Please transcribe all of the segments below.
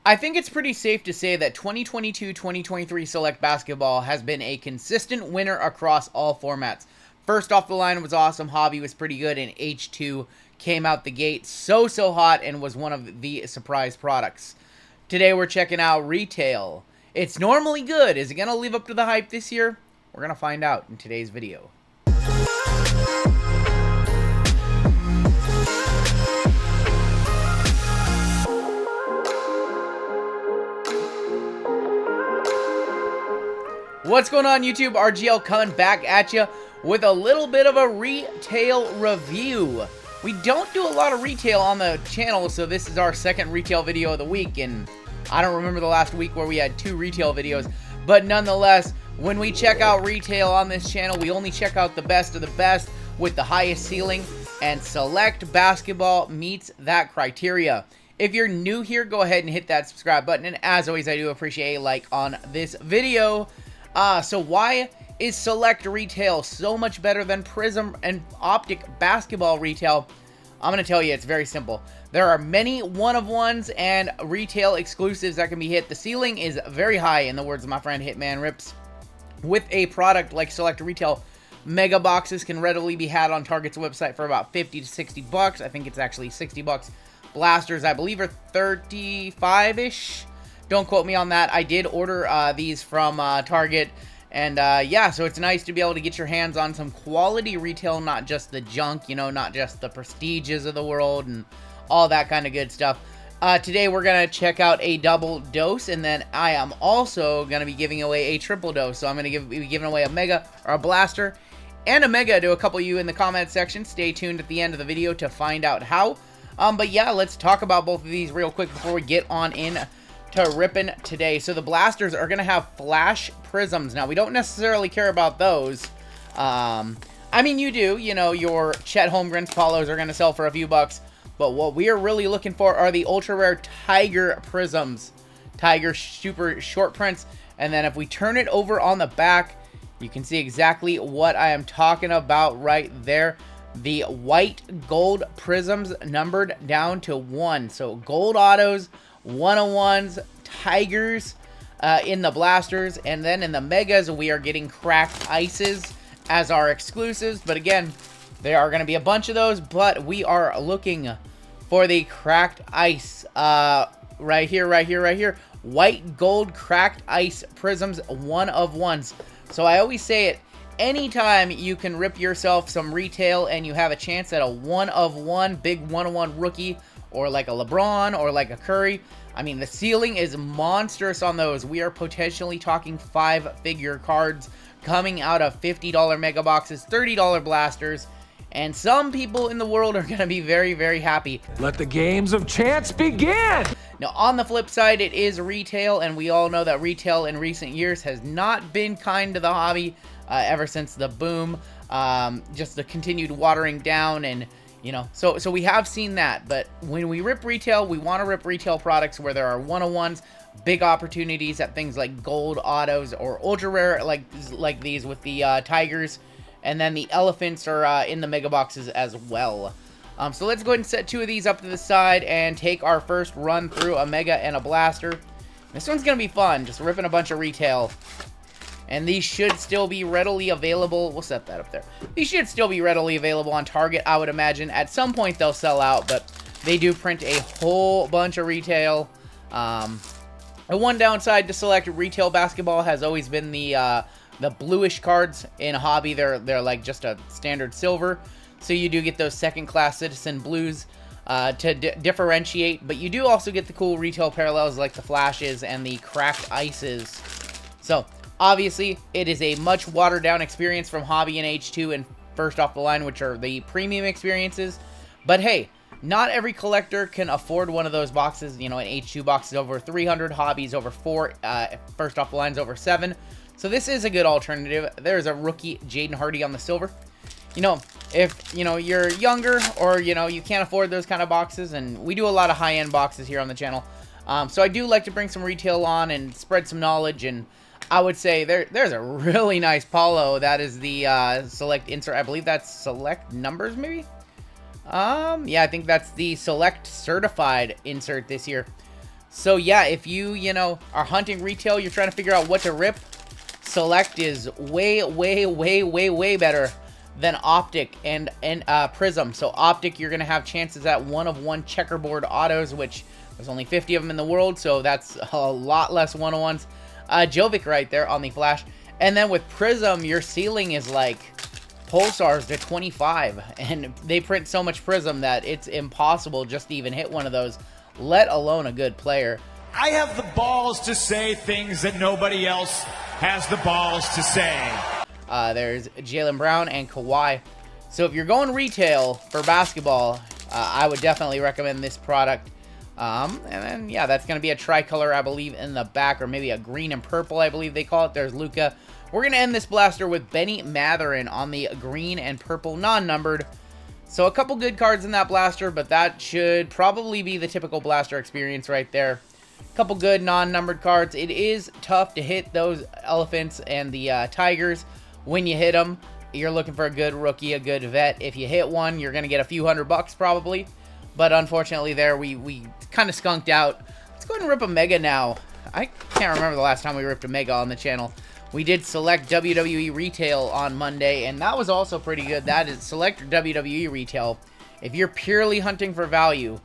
I think it's pretty safe to say that 2022-2023 Select Basketball has been a consistent winner across all formats. First off the line was awesome, Hobby was pretty good, and H2 came out the gate so hot and was one of the surprise products. Today we're checking out Retail. It's normally good. Is it going to live up to the hype this year? We're going to find out in today's video. What's going on, YouTube? RGL coming back at you with a little bit of a retail review. We don't do a lot of retail on the channel, so this is our second retail video of the week, and I don't remember the last week where we had 2 retail videos, but nonetheless, when we check out retail on this channel, we only check out the best of the best with the highest ceiling, and Select Basketball meets that criteria. If you're new here, go ahead and hit that subscribe button, and as always, I do appreciate a like on this video. So why is Select Retail so much better than Prism and Optic Basketball Retail? I'm going to tell you, it's very simple. There are many one-of-ones and retail exclusives that can be hit. The ceiling is very high, in the words of my friend Hitman Rips. With a product like Select Retail, mega boxes can readily be had on Target's website for about 50 to 60 bucks. I think it's actually 60 bucks. Blasters, I believe, are 35-ish. Don't quote me on that. I did order these from Target, and yeah, so it's nice to be able to get your hands on some quality retail, not just the junk, you know, not just the Prestiges of the world and all that kind of good stuff. Today we're going to check out a double dose, and then I am also going to be giving away a triple dose. So I'm going to be giving away a Mega, or a Blaster, and a Mega to a couple of you in the comment section. Stay tuned at the end of the video to find out how. But yeah, let's talk about both of these real quick before we get on in to ripping today. So the Blasters are going to have flash prisms. Now, we don't necessarily care about those. I mean, you do. You know, your Chet Holmgren's Polos are going to sell for a few bucks. But what we are really looking for are the ultra rare Tiger prisms. Tiger super short prints. And then if we turn it over on the back, you can see exactly what I am talking about right there. The white gold prisms numbered down to 1. So gold autos, 101s, Tigers in the Blasters, and then in the Megas we are getting cracked ices as our exclusives. But again, there are going to be a bunch of those, but we are looking for the cracked ice right here. White gold cracked ice prisms, 1-of-1s. So I always say it, anytime you can rip yourself some retail and you have a chance at a 1-of-1 big 1-of-1 rookie, or like a LeBron, or like a Curry. I mean, the ceiling is monstrous on those. We are potentially talking 5-figure cards coming out of $50 mega boxes, $30 blasters, and some people in the world are going to be very, very happy. Let the games of chance begin! Now, on the flip side, it is retail, and we all know that retail in recent years has not been kind to the hobby ever since the boom, just the continued watering down, and you know, so we have seen that. But when we rip retail, we want to rip retail products where there are 1-of-1s, big opportunities at things like gold autos or ultra rare like these with the Tigers, and then the elephants are in the mega boxes as well. So let's go ahead and set 2 of these up to the side and take our first run through a Mega and a Blaster. This one's gonna be fun, just ripping a bunch of retail. And these should still be readily available. We'll set that up there. These should still be readily available on Target, I would imagine. At some point, they'll sell out, but they do print a whole bunch of retail. The one downside to Select Retail Basketball has always been the bluish cards in Hobby. They're like just a standard silver. So you do get those second-class Citizen Blues to differentiate. But you do also get the cool retail parallels like the Flashes and the Cracked Ices. So obviously, it is a much watered-down experience from Hobby and H2 and First Off the Line, which are the premium experiences. But hey, not every collector can afford one of those boxes. You know, an H2 box is over 300, Hobby's over 4, First Off the Line's over 7. So this is a good alternative. There's a rookie Jaden Hardy on the silver. You know, if, you know, you're younger or, you know, you can't afford those kind of boxes, and we do a lot of high-end boxes here on the channel. So I do like to bring some retail on and spread some knowledge, and I would say there's a really nice Polo. That is the Select insert. I believe that's Select numbers, maybe? Yeah, I think that's the Select certified insert this year. So yeah, if you know, are hunting retail, you're trying to figure out what to rip, Select is way better than Optic and Prism. So Optic, you're going to have chances at 1-of-1 checkerboard autos, which there's only 50 of them in the world, so that's a lot less 1-of-1s. Jovic right there on the Flash. And then with Prism, your ceiling is like Pulsars to 25, and they print so much Prism that it's impossible just to even hit one of those, let alone a good player. I have the balls to say things that nobody else has the balls to say. There's Jaylen Brown and Kawhi. So if you're going retail for basketball, I would definitely recommend this product. And then, yeah, that's going to be a tricolor, I believe, in the back, or maybe a green and purple, I believe they call it. There's Luka. We're going to end this blaster with Benny Mathurin on the green and purple, non-numbered. So a couple good cards in that blaster, but that should probably be the typical blaster experience right there. Couple good non-numbered cards. It is tough to hit those elephants and the tigers. When you hit them, you're looking for a good rookie, a good vet. If you hit one, you're going to get a few $100 probably. But unfortunately there, we kind of skunked out. Let's go ahead and rip a Mega now. I can't remember the last time we ripped a Mega on the channel. We did Select WWE Retail on Monday, and that was also pretty good. That is Select WWE Retail. If you're purely hunting for value,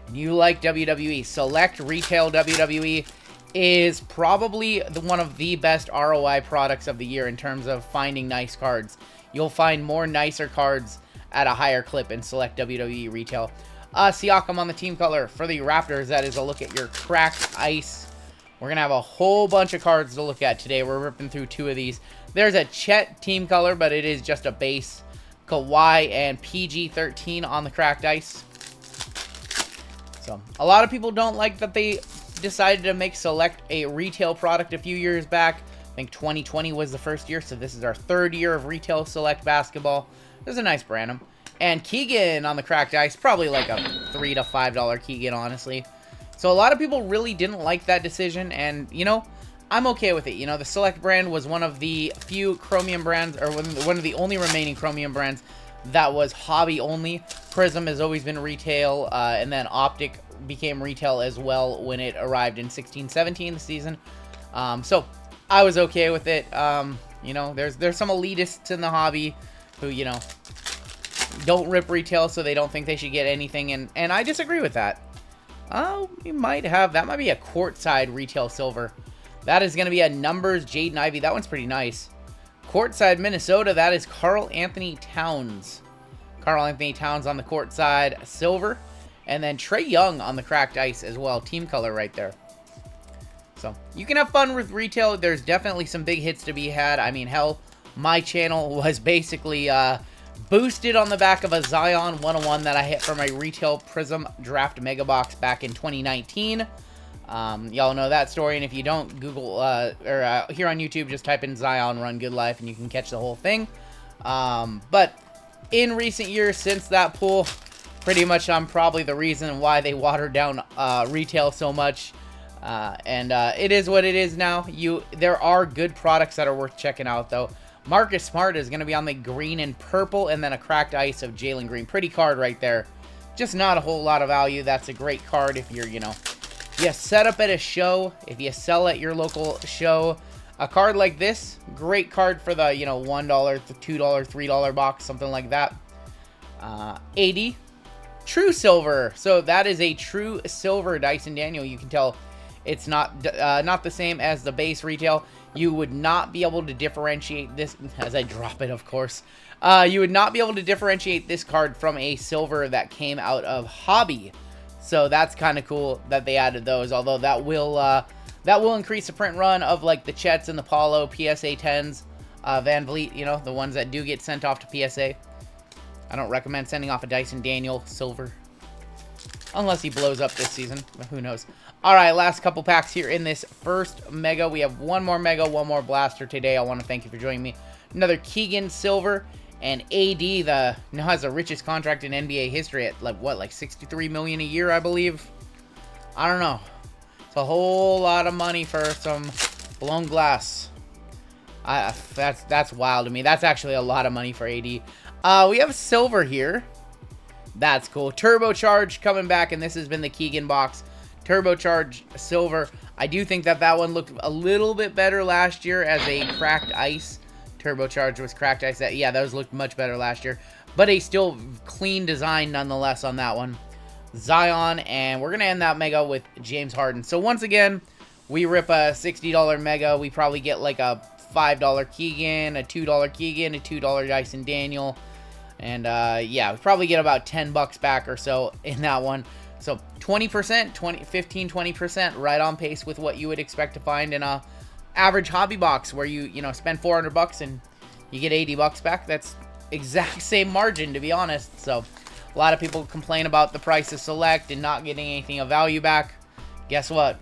and you like WWE, Select Retail WWE is probably one of the best ROI products of the year in terms of finding nice cards. You'll find more nicer cards at a higher clip in Select WWE Retail. Siakam on the team color for the Raptors. That is a look at your cracked ice. We're going to have a whole bunch of cards to look at today. We're ripping through 2 of these. There's a Chet team color, but it is just a base. Kawhi and PG-13 on the cracked ice. So, a lot of people don't like that they decided to make Select a retail product a few years back. I think 2020 was the first year, so this is our 3rd year of retail Select basketball. There's a nice Branham. And Keegan on the cracked ice, probably like a $3 to $5 Keegan, honestly. So a lot of people really didn't like that decision, and, you know, I'm okay with it. You know, the Select brand was one of the few Chromium brands, or one of the only remaining Chromium brands that was hobby only. Prism has always been retail, and then Optic became retail as well when it arrived in 16-17 season. So I was okay with it. You know, there's some elitists in the hobby who, you know, don't rip retail, so they don't think they should get anything, and I disagree with that. Oh, you might have. That might be a courtside retail silver. That is going to be a numbers Jaden Ivey. That one's pretty nice. Courtside Minnesota. That is Karl Anthony Towns. Karl Anthony Towns on the courtside silver. And then Trae Young on the cracked ice as well. Team color right there. So you can have fun with retail. There's definitely some big hits to be had. I mean, hell, my channel was basically boosted on the back of a Zion 101 that I hit from a retail Prism Draft Megabox back in 2019. Y'all know that story, and if you don't, Google, here on YouTube, just type in Zion Rungoodlife, and you can catch the whole thing. But in recent years, since that pull, pretty much I'm probably the reason why they watered down retail so much. And it is what it is now. There are good products that are worth checking out, though. Marcus Smart is going to be on the green and purple, and then a cracked ice of Jalen Green. Pretty card right there. Just not a whole lot of value. That's a great card if you're, you know, you set up at a show, if you sell at your local show. A card like this, great card for the, you know, $1, $2, $3 box, something like that. 80. True Silver. So that is a True Silver Dyson Daniel. You can tell it's not the same as the base retail. You would not be able to differentiate this, as I drop it, of course. You would not be able to differentiate this card from a silver that came out of Hobby. So that's kind of cool that they added those, although that will increase the print run of like the Chets and the Paulo PSA 10s, Van Vliet, you know, the ones that do get sent off to PSA. I don't recommend sending off a Dyson Daniel silver, unless he blows up this season, but who knows. All right, last couple packs here in this first Mega. We have one more Mega, one more Blaster today. I want to thank you for joining me. Another Keegan Silver, and AD now has the richest contract in NBA history at like what, like $63 million a year, I believe. I don't know. It's a whole lot of money for some blown glass. That's wild to me. That's actually a lot of money for AD. We have Silver here. That's cool. Turbocharged coming back, and this has been the Keegan box. turbocharged silver. I do think that that one looked a little bit better last year as a cracked ice. Turbocharged was cracked ice. Yeah, those looked much better last year. But a still clean design nonetheless on that one. Zion, and we're going to end that mega with James Harden. So once again, we rip a $60 mega. We probably get like a $5 Keegan, a $2 Keegan, a $2 Dyson Daniel. And yeah, we probably get about 10 bucks back or so in that one. So 20%, 15, 20%, right on pace with what you would expect to find in a average hobby box where you know, spend 400 bucks and you get 80 bucks back. That's exact same margin, to be honest. So a lot of people complain about the price of Select and not getting anything of value back. Guess what?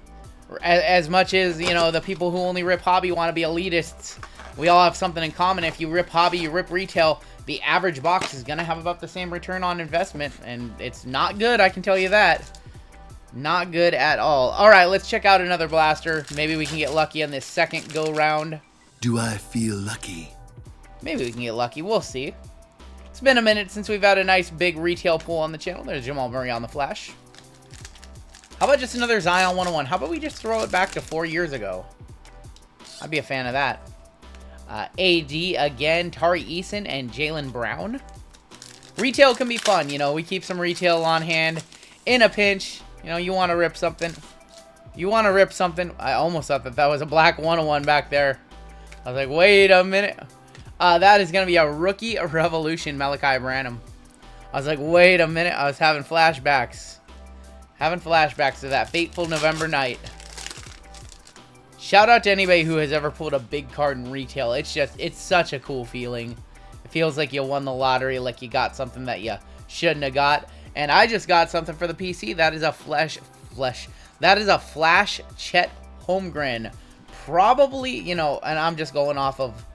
As much as, you know, the people who only rip hobby want to be elitists, we all have something in common. If you rip hobby, you rip retail, the average box is going to have about the same return on investment, and it's not good, I can tell you that. Not good at all. All right, let's check out another blaster. Maybe we can get lucky on this second go-round. Do I feel lucky? Maybe we can get lucky. We'll see. It's been a minute since we've had a nice big retail pull on the channel. There's Jamal Murray on the flash. How about just another Zion 101? How about we just throw it back to 4 years ago? I'd be a fan of that. AD again, Tari Eason, and Jaylen Brown. Retail can be fun, you know. We keep some retail on hand in a pinch. You know, you want to rip something. You want to rip something. I almost thought that that was a black 101 back there. I was like, wait a minute. That is going to be a rookie revolution, Malachi Branham. I was like, wait a minute. I was having flashbacks. Having flashbacks to that fateful November night. Shout out to anybody who has ever pulled a big card in retail. It's such a cool feeling. It feels like you won the lottery, like you got something that you shouldn't have got. And I just got something for the PC. That is a That is a Flash Chet Holmgren. Probably, you know, and I'm just going off of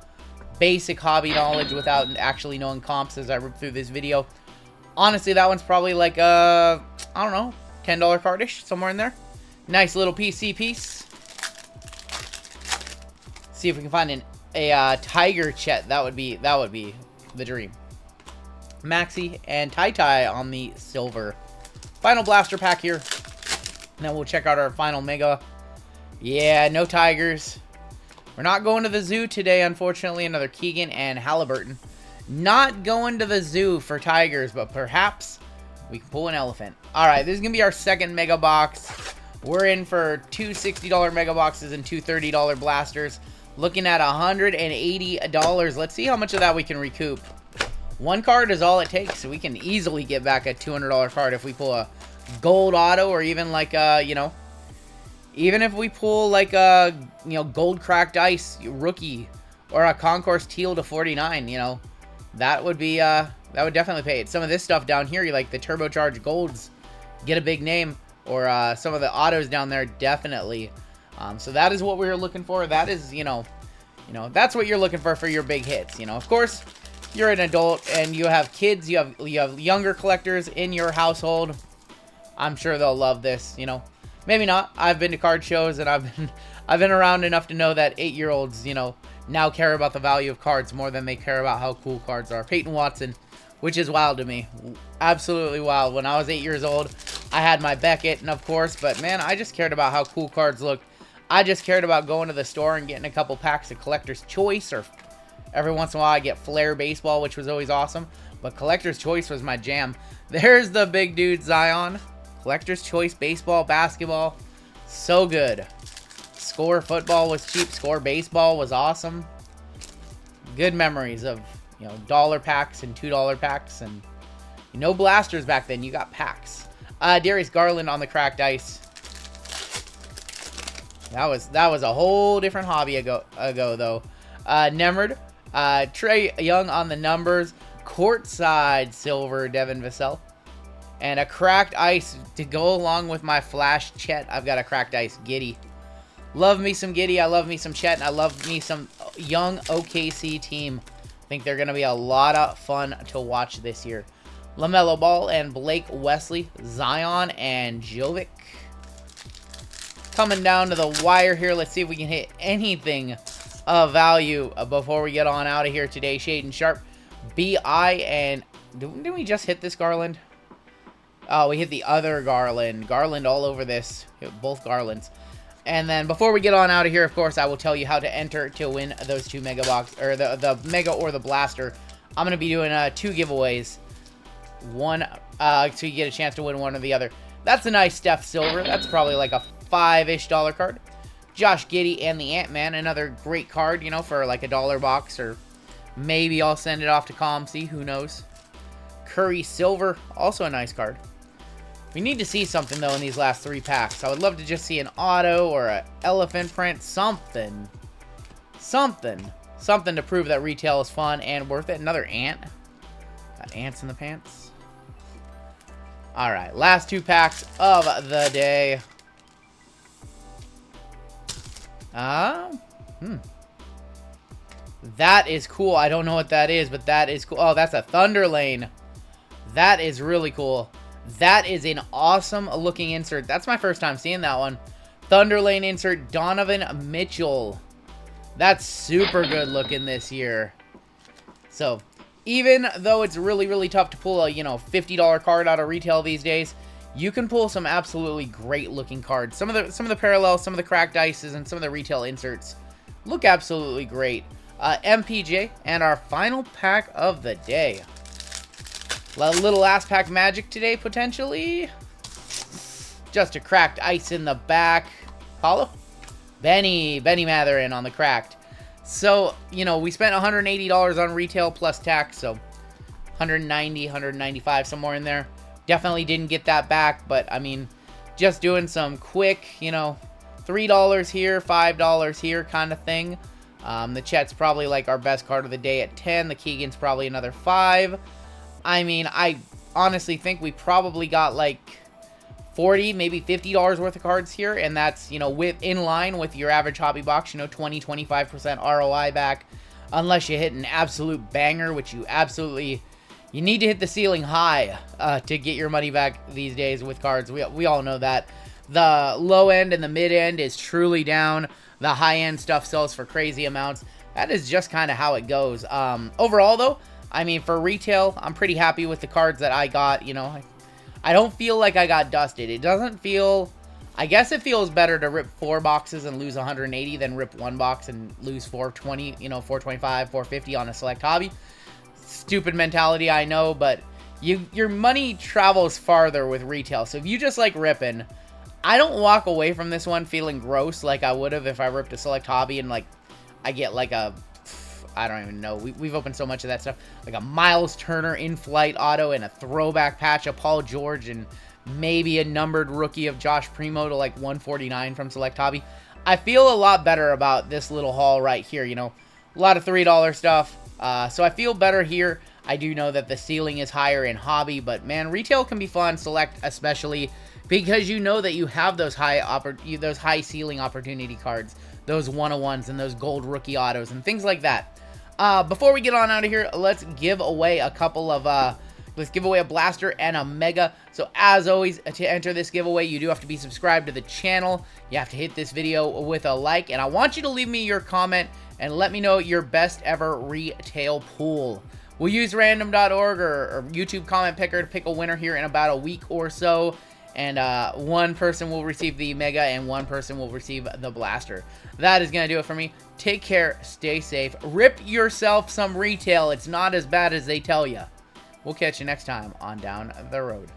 basic hobby knowledge without actually knowing comps as I rip through this video. Honestly, that one's probably like I don't know, $10 cardish, somewhere in there. Nice little PC piece. See if we can find a Tiger Chet. That would be the dream. Maxi and Tai on the silver. Final blaster pack here. Then we'll check out our final mega. Yeah, no Tigers. We're not going to the zoo today, unfortunately. Another Keegan and Halliburton. Not going to the zoo for Tigers, but perhaps we can pull an elephant. Alright, this is going to be our second mega box. We're in for two $60 mega boxes and two $30 blasters. Looking at $180. Let's see how much of that we can recoup. One card is all it takes, so we can easily get back a $200 card if we pull a gold auto, or even like you know, even if we pull like a, you know, gold cracked ice rookie or a concourse teal to 49. You know, that would be that would definitely pay it. Some of this stuff down here, you like the turbocharged golds, get a big name, or some of the autos down there, definitely. So that is what we were looking for. That is, you know, that's what you're looking for your big hits. You know, of course, you're an adult and you have kids, you have younger collectors in your household. I'm sure they'll love this, you know. Maybe not. I've been to card shows and I've been around enough to know that 8-year-olds, you know, now care about the value of cards more than they care about how cool cards are. Peyton Watson, which is wild to me. Absolutely wild. When I was 8 years old, I had my Beckett, and of course, but man, I just cared about how cool cards looked. I just cared about going to the store and getting a couple packs of Collector's Choice, or every once in a while I get Flair Baseball, which was always awesome. But Collector's Choice was my jam. There's the big dude Zion. Collector's Choice Baseball, Basketball. So good. Score Football was cheap. Score Baseball was awesome. Good memories of, you know, $1 packs and $2 packs. And no blasters back then. You got packs. Darius Garland on the cracked ice. That was a whole different hobby ago though. Nemrod, Trey Young on the numbers, courtside silver Devin Vassell, and a cracked ice to go along with my Flash Chet. I've got a cracked ice Giddy. Love me some Giddy. I love me some Chet, and I love me some young OKC team. I think they're gonna be a lot of fun to watch this year. LaMelo Ball and Blake Wesley, Zion and Jovic. Coming down to the wire here. Let's see if we can hit anything of value before we get on out of here today. Shaden Sharp, BI, and didn't we just hit this Garland? Oh, we hit the other Garland. Garland all over this. Both Garlands. And then before we get on out of here, of course, I will tell you how to enter to win those 2 Mega Box, or the Mega or the Blaster. I'm going to be doing 2 giveaways. One, so you get a chance to win one or the other. That's a nice Steph Silver. That's probably like a $5-ish card. Josh Giddey and the Ant-Man, another great card, you know, for like a $1 box, or maybe I'll send it off to ComC, who knows. Curry Silver, also a nice card. We need to see something, though, in these last 3 packs. I would love to just see an auto or an elephant print, something. Something to prove that retail is fun and worth it. Another ant. Got ants in the pants. All right, last 2 packs of the day. That is cool. I don't know what that is, but that is cool. Oh, that's a Thunder Lane. That is really cool. That is an awesome looking insert. That's my first time seeing that one. Thunder Lane insert, Donovan Mitchell. That's super good looking this year. So, even though it's really, really tough to pull a, you know, $50 card out of retail these days, you can pull some absolutely great looking cards. Some of the parallels, some of the cracked ices, and some of the retail inserts look absolutely great. MPJ, and our final pack of the day. A little last pack magic today, potentially. Just a cracked ice in the back. Hollow? Benny Matherin on the cracked. So, you know, we spent $180 on retail plus tax, so 190, 195, somewhere in there. Definitely didn't get that back, but, I mean, just doing some quick, you know, $3 here, $5 here kind of thing. The Chet's probably like our best card of the day at 10. The Keegan's probably another 5. I mean, I honestly think we probably got like $40, maybe $50 worth of cards here, and that's, you know, in line with your average hobby box, you know, 20-25% ROI back, unless you hit an absolute banger, which you need to hit the ceiling high to get your money back these days with cards. We all know that. The low end and the mid end is truly down. The high end stuff sells for crazy amounts. That is just kind of how it goes. Overall, though, I mean, for retail, I'm pretty happy with the cards that I got. You know, I don't feel like I got dusted. It doesn't feel... I guess it feels better to rip 4 boxes and lose 180 than rip 1 box and lose 420, you know, 425, 450 on a select hobby. Stupid mentality, I know, but your money travels farther with retail. So if you just like ripping, I don't walk away from this one feeling gross like I would have if I ripped a select hobby and like I get like a... I don't even know. We've opened so much of that stuff. Like a Miles Turner in-flight auto and a throwback patch of Paul George and maybe a numbered rookie of Josh Primo to like 149 from Select Hobby. I feel a lot better about this little haul right here. You know, a lot of $3 stuff. So I feel better here. I do know that the ceiling is higher in hobby, but man, retail can be fun. Select especially because you know that you have those high ceiling opportunity cards, those 101s and those gold rookie autos and things like that. Before we get on out of here, let's give away a couple of, let's give away a Blaster and a Mega. So as always, to enter this giveaway, you do have to be subscribed to the channel. You have to hit this video with a like, and I want you to leave me your comment and let me know your best ever retail pool. We'll use random.org or YouTube comment picker to pick a winner here in about a week or so. And one person will receive the Mega and one person will receive the Blaster. That is going to do it for me. Take care. Stay safe. Rip yourself some retail. It's not as bad as they tell you. We'll catch you next time on Down the Road.